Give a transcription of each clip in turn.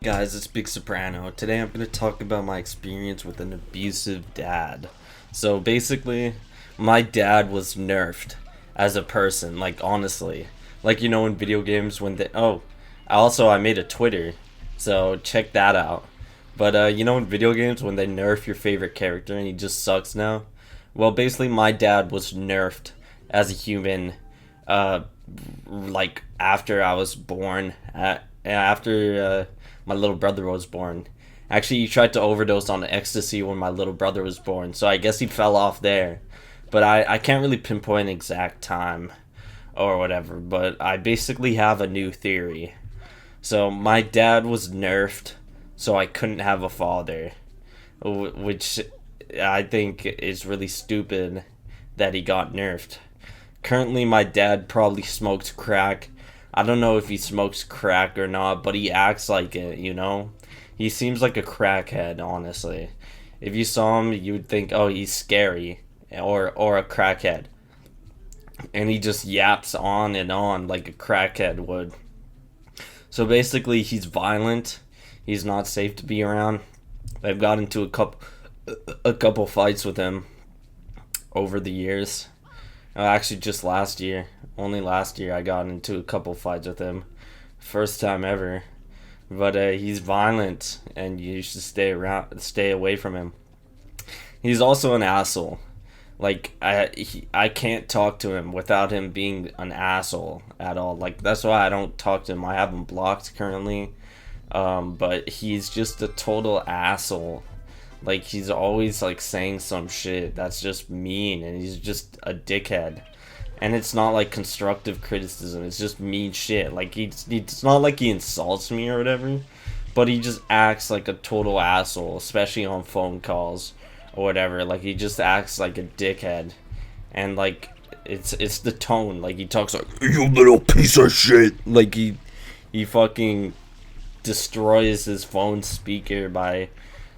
Guys, it's Big Soprano. Today I'm going to talk about my experience with an abusive dad. So basically, my dad was nerfed as a person, like honestly. Like in video games when they I made a Twitter. So check that out. But in video games when they nerf your favorite character and he just sucks now. Well, basically my dad was nerfed as a human like after I was born after my little brother was born. Actually, he tried to overdose on ecstasy when my little brother was born, so I guess he fell off there. But I can't really pinpoint an exact time or whatever, but I basically have a new theory. So my dad was nerfed, so I couldn't have a father, which I think is really stupid that he got nerfed. Currently, my dad probably smokes crack. I don't know if he smokes crack or not, but he acts like it. He seems like a crackhead, honestly. If you saw him, you would think, oh, he's scary or a crackhead. And he just yaps on and on like a crackhead would. So basically, he's violent. He's not safe to be around. I've got into a couple fights with him over the years. Actually, just last year. Only last year I got into a couple fights with him. First time ever. But he's violent, and you should stay away from him. He's also an asshole. Like I can't talk to him without him being an asshole at all. Like that's why I don't talk to him. I have him blocked currently. But he's just a total asshole. Like he's always like saying some shit that's just mean, and he's just a dickhead. And it's not like constructive criticism, it's just mean shit. Like it's not like he insults me or whatever, but he just acts like a total asshole, especially on phone calls or whatever. Like he just acts like a dickhead. And like it's the tone. Like he talks like, "You little piece of shit." Like he fucking destroys his phone speaker by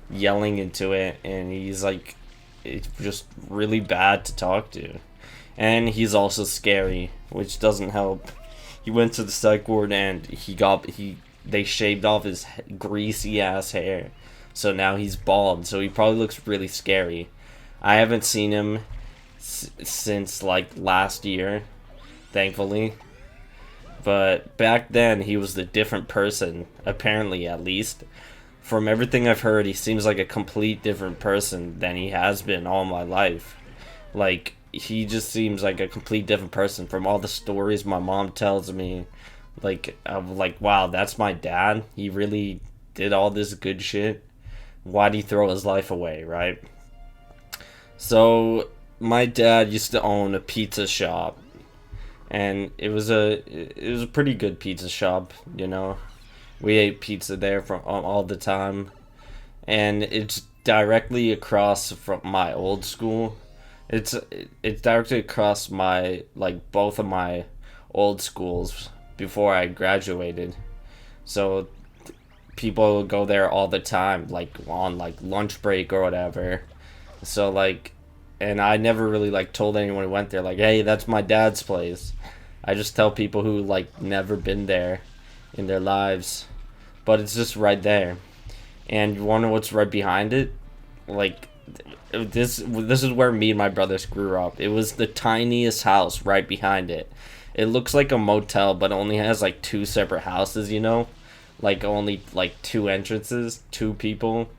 yelling into it, and he's like, it's just really bad to talk to. And he's also scary, which doesn't help. He went to the psych ward and they shaved off his greasy ass hair, so now he's bald, so he probably looks really scary. I haven't seen him since like last year, thankfully. But back then he was a different person, apparently, at least. From everything I've heard, he seems like a complete different person than he has been all my life. Like, he just seems like a complete different person from all the stories my mom tells me. Like, I'm like, wow, that's my dad? He really did all this good shit? Why'd he throw his life away, right? So, my dad used to own a pizza shop. And it was a pretty good pizza shop, We ate pizza there from all the time, and it's directly across from my old school. It's directly across my both of my old schools before I graduated. So people would go there all the time, like on lunch break or whatever. So and I never really told anyone who went there hey, that's my dad's place. I just tell people who never been there in their lives, but it's just right there. And you wanna know what's right behind it? This is where me and my brothers grew up. It was the tiniest house right behind it. It looks like a motel, but only has two separate houses, only two entrances, two people.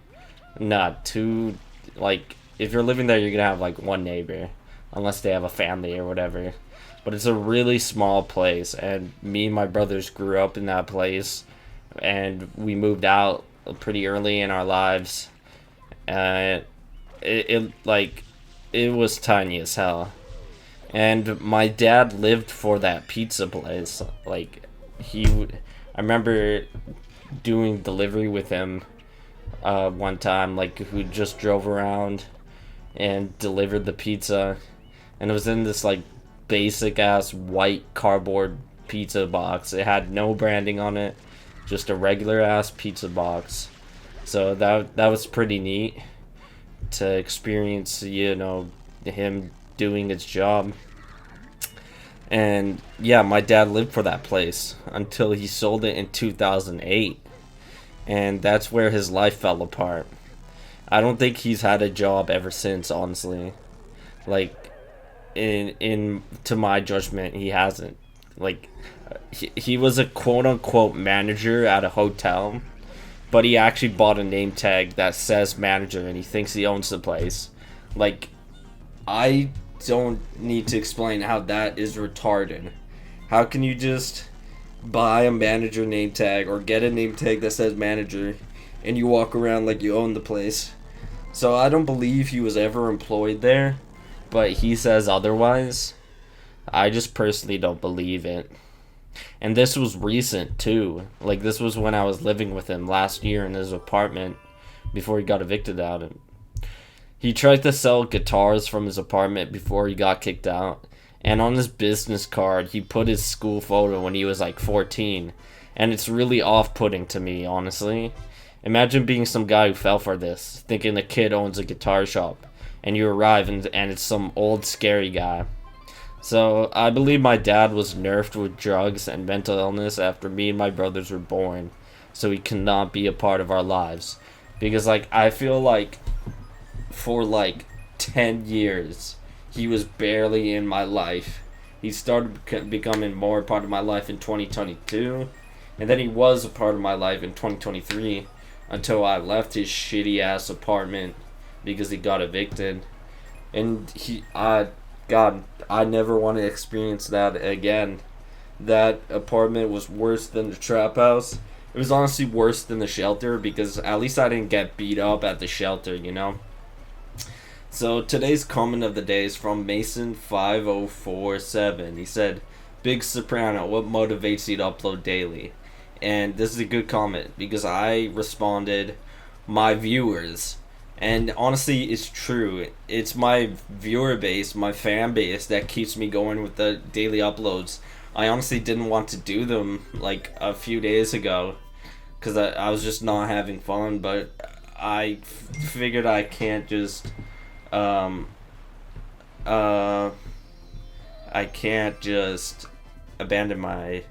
Not two. If you're living there, you're gonna have one neighbor, unless they have a family or whatever. But it's a really small place, and me and my brothers grew up in that place, and we moved out pretty early in our lives. It was tiny as hell, and my dad lived for that pizza place. I remember doing delivery with him one time, who just drove around and delivered the pizza, and it was in this basic ass white cardboard pizza box. It had no branding on it, just a regular ass pizza box. So that was pretty neat to experience, him doing his job. And yeah, my dad lived for that place until he sold it in 2008. and that's where his life fell apart. I don't think he's had a job ever since, honestly. Like, in to my judgment, he hasn't. Like, he was a quote unquote manager at a hotel, but he actually bought a name tag that says manager, and he thinks he owns the place. Like, I don't need to explain how that is retarded. How can you just buy a manager name tag or get a name tag that says manager and you walk around like you own the place? So I don't believe he was ever employed there, but he says otherwise. I just personally don't believe it. And this was recent too. Like, this was when I was living with him last year in his apartment before he got evicted out. And he tried to sell guitars from his apartment before he got kicked out. And on his business card, he put his school photo when he was like 14. And it's really off-putting to me, honestly. Imagine being some guy who fell for this, thinking the kid owns a guitar shop, and you arrive and it's some old scary guy. So I believe my dad was nerfed with drugs and mental illness after me and my brothers were born, so he cannot be a part of our lives. Because, like, I feel like for like 10 years he was barely in my life. He started becoming more a part of my life in 2022, and then he was a part of my life in 2023 until I left his shitty ass apartment because he got evicted. And God, I never want to experience that again. That apartment was worse than the trap house. It was honestly worse than the shelter because at least I didn't get beat up at the shelter, you know? So today's comment of the day is from Mason5047. He said, "Big Soprano, what motivates you to upload daily?" And this is a good comment because I responded, "My viewers." And honestly, it's true. It's my viewer base, my fan base that keeps me going with the daily uploads. I honestly didn't want to do them like a few days ago because I was just not having fun, but I figured I can't just I can't just abandon my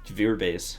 viewer base.